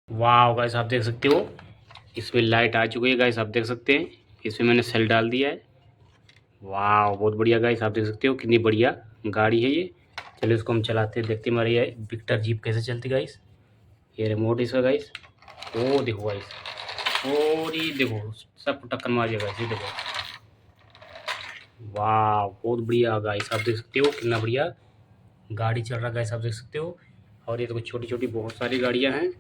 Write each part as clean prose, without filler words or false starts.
वाह गाइस, आप देख सकते हो इसमें लाइट आ चुकी है गाइस। आप देख सकते हैं इसमें मैंने सेल डाल दिया है। वाह बहुत बढ़िया गाइस, आप देख सकते हो कितनी बढ़िया गाड़ी है ये। चलिए इसको हम चलाते हैं, देखते हैं हमारी ये विक्टर जीप कैसे चलती गाइस। ये रिमोट इसका गाइस। ओ देखो गाइस, और ये देखो सब टक्कर मार दिया गाइस, ये देखो। वाह बहुत बढ़िया गाइस, आप देख सकते हो कितना बढ़िया गाड़ी चल रहा है गाइस, आप देख सकते हो। और ये देखो छोटी छोटी बहुत सारी गाड़ियाँ हैं।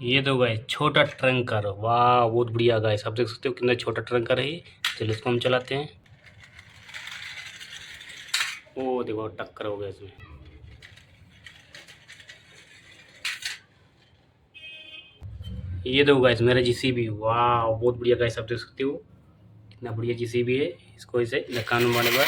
ये दो गाइस छोटा ट्रंकर, वाह बहुत बढ़िया गाइस, आप देख सकते हो कितना छोटा ट्रंकर है ये। चलिए इसको हम चलाते हैं। ओ देखो टक्कर हो गया इसमें। ये दो गाइस मेरा जीसीबी, वाह बहुत बढ़िया गाइस, आप देख सकते हो कितना बढ़िया जीसीबी है। इसको ऐसे लकान वाले बार।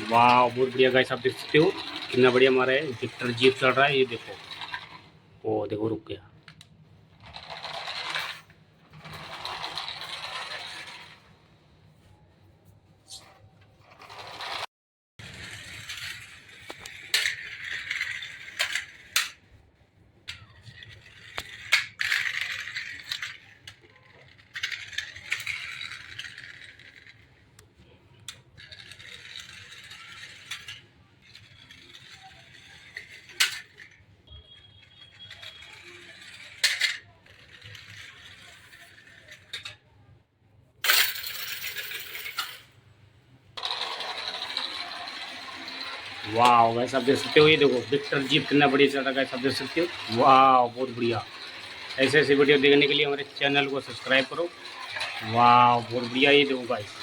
वाह बहुत बढ़िया गाइस, आप देख सकते हो कितना बढ़िया हमारा है विक्टर जीप चल रहा है। ये देखो, ओ देखो रुक गया। वाह गाइस, आप देख सकते हो ये देखो विक्टर जीप कितना बढ़िया चल रहा है गाइस, आप देख सकते हो। वाह बहुत बढ़िया। ऐसे ऐसे वीडियो देखने के लिए हमारे चैनल को सब्सक्राइब करो। वाह बहुत बढ़िया, ये देखो गाइस।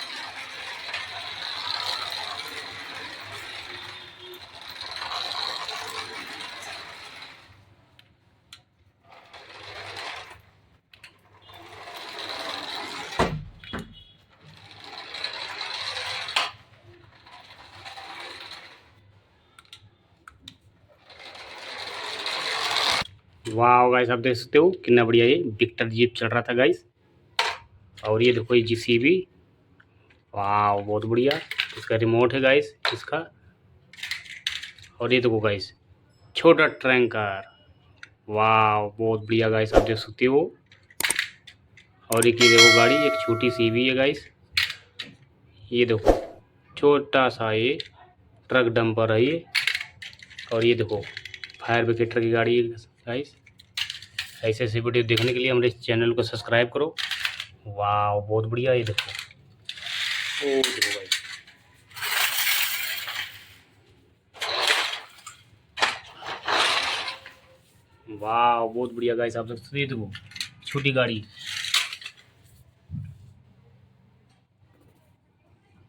वाह गाइस, आप देख सकते हो कितना बढ़िया ये विक्टर जीप चल रहा था गाइस। और ये देखो ये जीसीबी, वाह बहुत बढ़िया। इसका रिमोट है गाइस इसका। और ये देखो गाइस छोटा ट्रैंकर, वाह बहुत बढ़िया गाइस, आप देख सकते हो। और एक ये देखो गाड़ी एक छोटी सी भी है गाइस। ये देखो छोटा सा ये ट्रक डंपर है ये। और ये देखो फायर ब्रिगेड की गाड़ी है गाइस। ऐसे ऐसे वीडियो देखने के लिए हमारे चैनल को सब्सक्राइब करो। वाह बहुत बढ़िया, ये देखो। ओ देखो भाई, वाह बहुत बढ़िया गाइस, आप देख सकते हो। ये देखो छोटी गाड़ी।